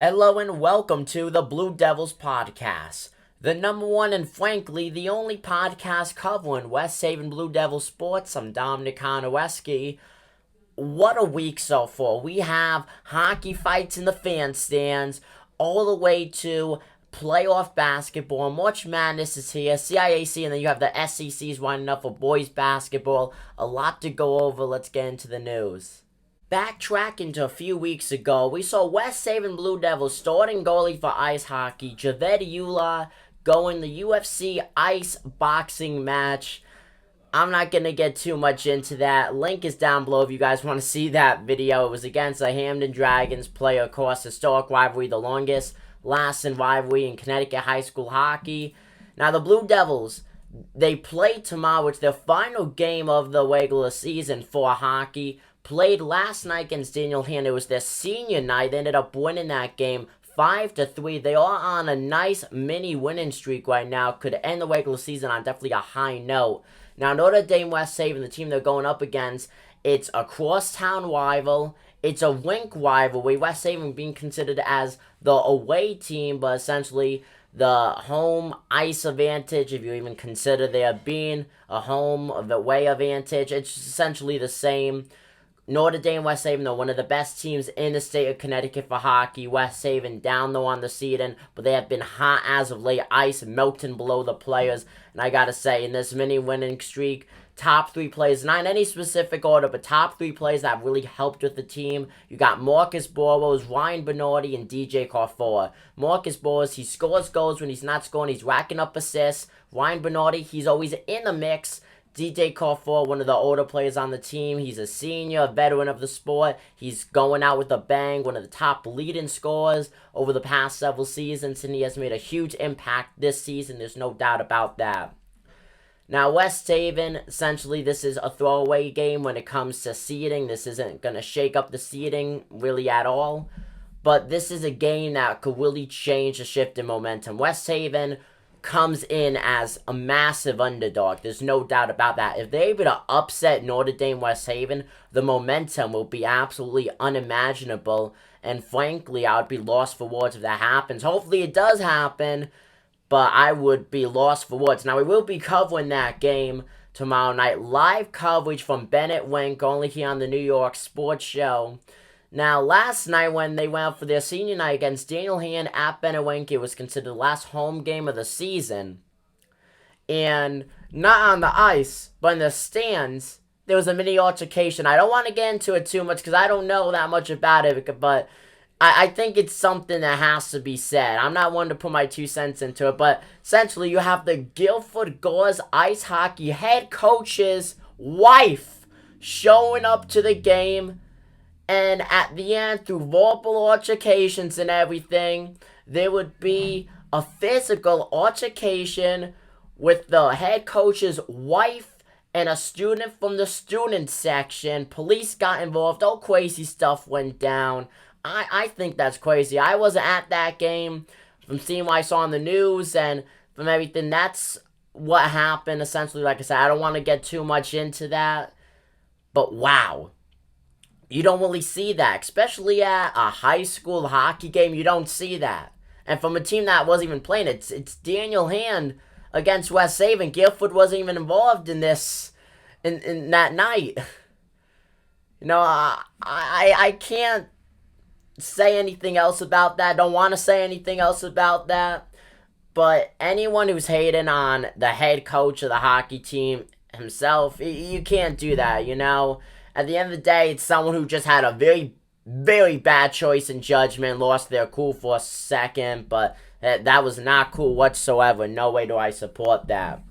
Hello and welcome to the Blue Devils Podcast, the number one and frankly the only podcast covering West Haven Blue Devil sports. I'm Dominic Konoweski. What a week so far. We have hockey fights in the fan stands, all the way to playoff basketball. March Madness is here, CIAC, and then you have the SECs winding up for boys basketball. A lot to go over. Let's get into the news. Backtracking to a few weeks ago, we saw West Haven Blue Devils starting goalie for ice hockey, Javed Eula, go in the UFC ice boxing match. I'm not going to get too much into that. Link is down below if you guys want to see that video. It was against the Hamden Dragons player across historic rivalry, the longest lasting rivalry in Connecticut high school hockey. Now, the Blue Devils, they play tomorrow. It's their final game of the regular season for hockey. Played last night against Daniel Hand. It was their senior night. They ended up winning that game 5-3. They are on a nice mini winning streak right now. Could end the regular season on definitely a high note. Now, Notre Dame West Haven, the team they're going up against, it's a crosstown rival. It's a rink rivalry. West Haven being considered as the away team, but essentially the home ice advantage, if you even consider there being a home of the away advantage. It's essentially the same. Notre Dame, West Haven, they're one of the best teams in the state of Connecticut for hockey. West Haven down low on the seeding, but they have been hot as of late. Ice melting below the players. And I gotta say, in this mini winning streak, top three players, not in any specific order, but top three players that have really helped with the team. You got Marcus Boros, Ryan Bernardi, and DJ Carfor. Marcus Boros, he scores goals when he's not scoring. He's racking up assists. Ryan Bernardi, he's always in the mix. DJ Carfor, one of the older players on the team. He's a senior, a veteran of the sport. He's going out with a bang, one of the top leading scorers over the past several seasons, and he has made a huge impact this season. There's no doubt about that. Now, West Haven, essentially, this is a throwaway game when it comes to seeding. This isn't going to shake up the seeding really at all, but this is a game that could really change the shift in momentum. West Haven comes in as a massive underdog. There's no doubt about that. If they're able to upset Notre Dame West Haven, the momentum will be absolutely unimaginable. And frankly, I would be lost for words if that happens. Hopefully it does happen, but I would be lost for words. Now, we will be covering that game tomorrow night. Live coverage from Bennett Wink, only here on the New York Sports Show. Now, last night when they went out for their senior night against Daniel Hand at Benewink, it was considered the last home game of the season. And not on the ice, but in the stands, there was a mini altercation. I don't want to get into it too much because I don't know that much about it, but I think it's something that has to be said. I'm not one to put my 2 cents into it, but essentially you have the Guilford Gores ice hockey head coach's wife showing up to the game. And at the end, through verbal altercations and everything, there would be a physical altercation with the head coach's wife and a student from the student section. Police got involved. All crazy stuff went down. I think that's crazy. I wasn't at that game. From seeing what I saw on the news and from everything, that's what happened. Essentially, like I said, I don't want to get too much into that. But wow. You don't really see that, especially at a high school hockey game. You don't see that. And from a team that wasn't even playing, it's Daniel Hand against West Haven. Guilford wasn't even involved in this, in that night. You know, I can't say anything else about that. Don't want to say anything else about that. But anyone who's hating on the head coach of the hockey team himself, you can't do that, you know. At the end of the day, it's someone who just had a very, very bad choice in judgment, lost their cool for a second, but that was not cool whatsoever. No way do I support that.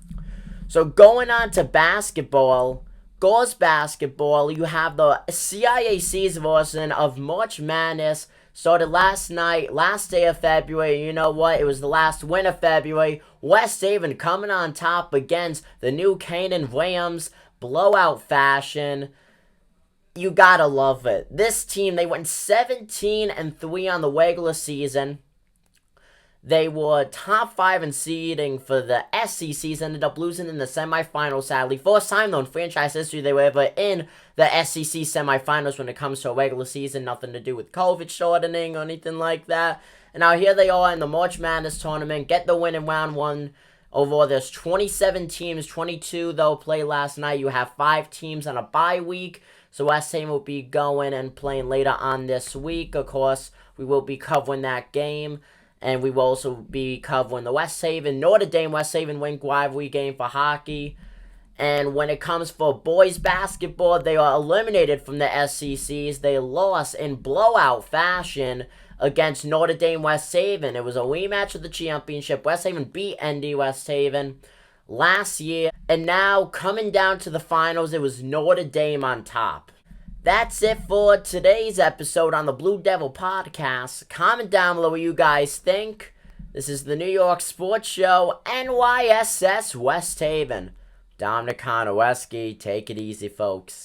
So going on to basketball, girls basketball, you have the CIAC's version of March Madness. Started last night, last day of February. You know what? It was the last win of February. West Haven coming on top against the New Canaan Rams. Blowout fashion. You gotta love it. This team, they went 17-3 on the regular season. They were top 5 in seeding for the SECs, ended up losing in the semifinals, sadly. First time, though, in franchise history, they were ever in the SEC semifinals when it comes to a regular season. Nothing to do with COVID shortening or anything like that. And now here they are in the March Madness tournament, get the win in round 1. Overall, there's 27 teams, 22, though, play last night. You have 5 teams on a bye week. So West Haven will be going and playing later on this week. Of course, we will be covering that game. And we will also be covering the West Haven, Notre Dame, West Haven Wink rivalry game for hockey. And when it comes for boys basketball, they are eliminated from the SECs. They lost in blowout fashion against Notre Dame West Haven. It was a rematch of the championship. West Haven beat ND West Haven last year. And now, coming down to the finals, it was Notre Dame on top. That's it for today's episode on the Blue Devil Podcast. Comment down below what you guys think. This is the New York Sports Show, NYSS West Haven. Dominic Konoweski. Take it easy, folks.